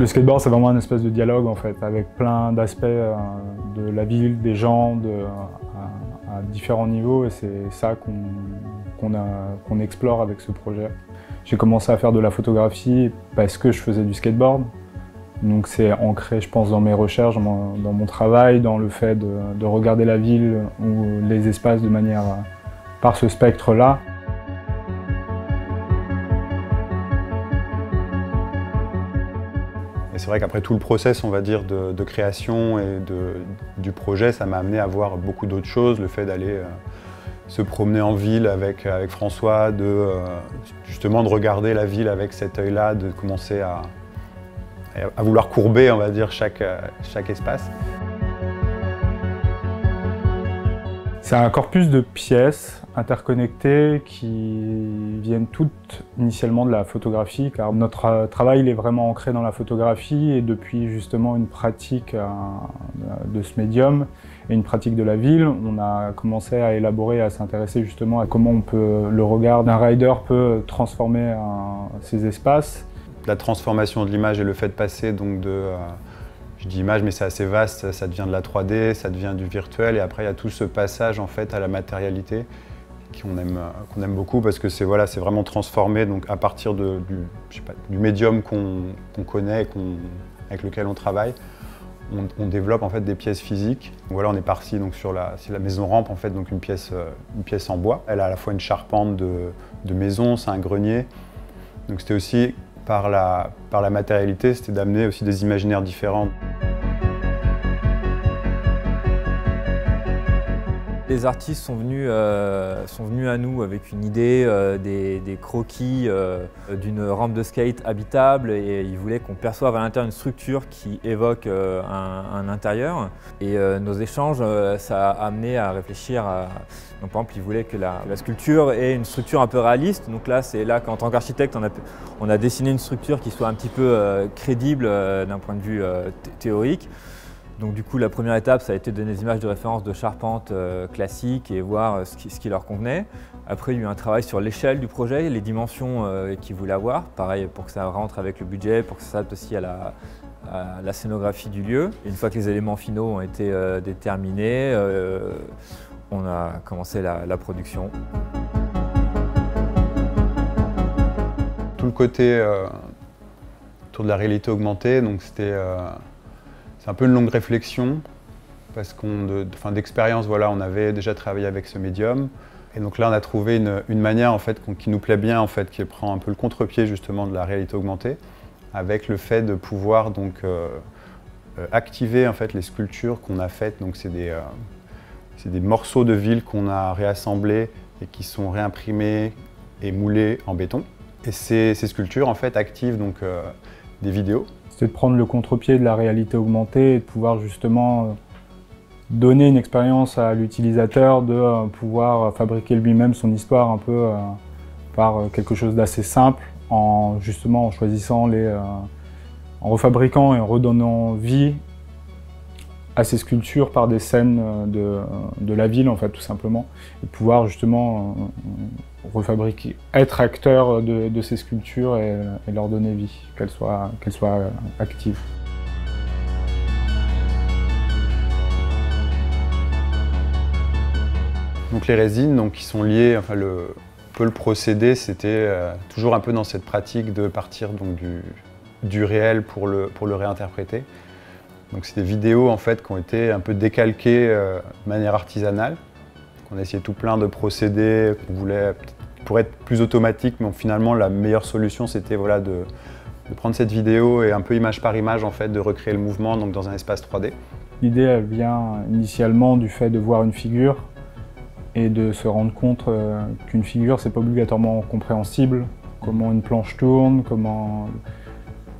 Le skateboard, c'est vraiment un espèce de dialogue en fait, avec plein d'aspects de la ville, des gens, à différents niveaux, et c'est ça qu'on explore avec ce projet. J'ai commencé à faire de la photographie parce que je faisais du skateboard, donc c'est ancré, je pense, dans mes recherches, dans mon travail, dans le fait de regarder la ville ou les espaces de manière par ce spectre-là. C'est vrai qu'après tout le process, on va dire, de création et du projet, ça m'a amené à voir beaucoup d'autres choses. Le fait d'aller se promener en ville avec François, justement de regarder la ville avec cet œil-là, de commencer à vouloir courber, on va dire, chaque espace. C'est un corpus de pièces interconnectées qui viennent toutes initialement de la photographie, car notre travail il est vraiment ancré dans la photographie, et depuis justement une pratique de ce médium et une pratique de la ville, on a commencé à élaborer, à s'intéresser justement à comment le regard d'un rider peut transformer ces espaces. La transformation de l'image et le fait de passer donc je dis image, mais c'est assez vaste, ça devient de la 3D, ça devient du virtuel, et après il y a tout ce passage en fait à la matérialité qu'on aime beaucoup, parce que c'est vraiment transformé donc, à partir du médium qu'on connaît et avec lequel on travaille. On développe en fait des pièces physiques. Voilà, on est parti donc sur la maison rampe, en fait, donc une pièce en bois. Elle a à la fois une charpente de maison, c'est un grenier. Donc c'était aussi par la matérialité, c'était d'amener aussi des imaginaires différents. Les artistes sont venus à nous avec une idée, des croquis d'une rampe de skate habitable, et ils voulaient qu'on perçoive à l'intérieur une structure qui évoque un intérieur. Et nos échanges, ça a amené à réfléchir à... Donc, par exemple, ils voulaient que la sculpture ait une structure un peu réaliste. Donc là, c'est là qu'en tant qu'architecte, on a dessiné une structure qui soit un petit peu crédible d'un point de vue théorique. Donc du coup, la première étape, ça a été de donner des images de référence de charpente classiques et voir ce qui leur convenait. Après, il y a eu un travail sur l'échelle du projet, les dimensions qu'ils voulaient avoir. Pareil, pour que ça rentre avec le budget, pour que ça s'adapte aussi à la scénographie du lieu. Et une fois que les éléments finaux ont été déterminés, on a commencé la production. Tout le côté autour de la réalité augmentée, donc c'était... C'est un peu une longue réflexion, parce d'expérience, voilà, on avait déjà travaillé avec ce médium. Et donc là, on a trouvé une manière en fait, qui nous plaît bien, en fait, qui prend un peu le contre-pied justement de la réalité augmentée, avec le fait de pouvoir donc, activer en fait, les sculptures qu'on a faites. Donc c'est des morceaux de ville qu'on a réassemblés et qui sont réimprimés et moulés en béton. Et ces sculptures en fait, activent donc, des vidéos. C'est de prendre le contre-pied de la réalité augmentée et de pouvoir justement donner une expérience à l'utilisateur, de pouvoir fabriquer lui-même son histoire un peu par quelque chose d'assez simple, justement en choisissant en refabriquant et en redonnant vie à ces sculptures par des scènes de la ville, en fait, tout simplement, et de pouvoir justement refabriquer, être acteur de ces sculptures et leur donner vie, qu'elles soient actives. Donc les résines donc, qui sont liées, enfin, le procédé, c'était toujours un peu dans cette pratique de partir donc, du réel pour le réinterpréter. Donc c'est des vidéos en fait, qui ont été un peu décalquées de manière artisanale. On a essayé tout plein de procédés qu'on voulait pour être plus automatique, mais finalement la meilleure solution c'était voilà, de prendre cette vidéo et un peu image par image en fait, de recréer le mouvement donc, dans un espace 3D. L'idée elle vient initialement du fait de voir une figure et de se rendre compte qu'une figure c'est pas obligatoirement compréhensible, comment une planche tourne, comment...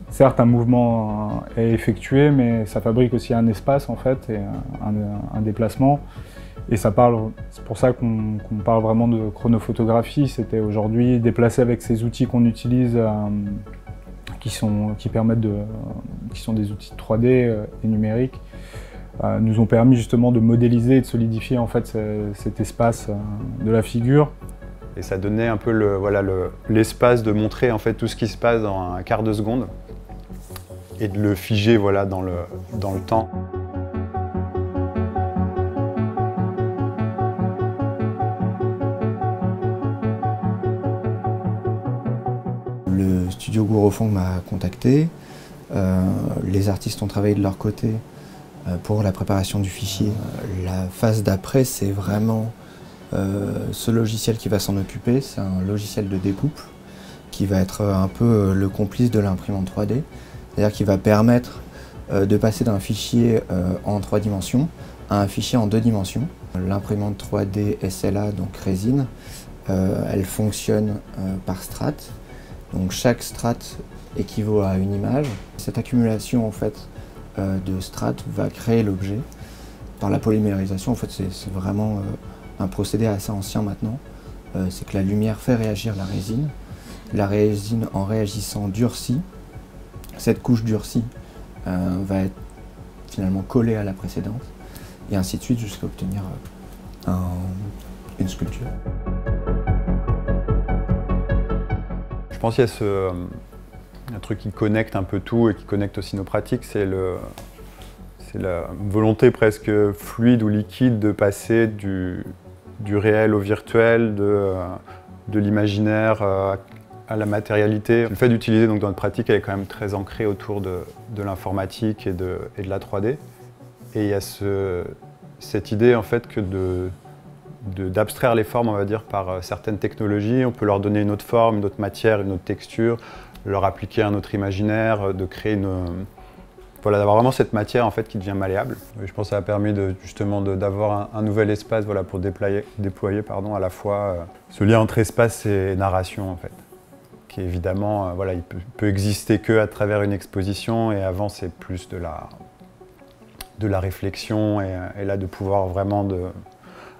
Certes, un mouvement est effectué, mais ça fabrique aussi un espace en fait, et un déplacement. Et c'est pour ça qu'on parle vraiment de chronophotographie. C'était aujourd'hui déplacer avec ces outils qu'on utilise, qui sont des outils 3D et numériques, nous ont permis justement de modéliser et de solidifier en fait cet espace de la figure. Et ça donnait un peu l'espace de montrer en fait tout ce qui se passe dans un quart de seconde. et de le figer voilà, dans le temps. Le studio Gourofong m'a contacté. Les artistes ont travaillé de leur côté pour la préparation du fichier. La phase d'après, c'est vraiment ce logiciel qui va s'en occuper. C'est un logiciel de découpe qui va être un peu le complice de l'imprimante 3D. C'est-à-dire qu'il va permettre de passer d'un fichier en 3 dimensions à un fichier en 2 dimensions. L'imprimante 3D SLA, donc résine, elle fonctionne par strates. Donc chaque strate équivaut à une image. Cette accumulation en fait, de strates va créer l'objet. Par la polymérisation, en fait, c'est vraiment un procédé assez ancien maintenant. C'est que la lumière fait réagir la résine. La résine, en réagissant, durcit. Cette couche durcie va être finalement collée à la précédente, et ainsi de suite jusqu'à obtenir une sculpture. Je pense qu'il y a un truc qui connecte un peu tout et qui connecte aussi nos pratiques, c'est la volonté presque fluide ou liquide de passer du réel au virtuel, de l'imaginaire à la matérialité. Le fait d'utiliser donc dans notre pratique, elle est quand même très ancrée autour de l'informatique et de la 3D. Et il y a cette idée en fait que d'abstraire les formes, on va dire, par certaines technologies. On peut leur donner une autre forme, une autre matière, une autre texture, leur appliquer un autre imaginaire, de créer voilà, d'avoir vraiment cette matière en fait qui devient malléable. Et je pense que ça a permis justement d'avoir un nouvel espace voilà, pour déployer à la fois ce lien entre espace et narration en fait, qui évidemment voilà, il peut exister qu'à travers une exposition, et avant c'est plus de la réflexion, et là de pouvoir vraiment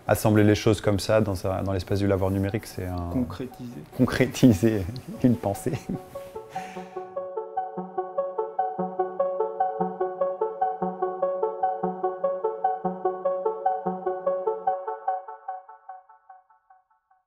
assembler les choses comme ça dans l'espace du lavoir numérique, c'est concrétiser une pensée.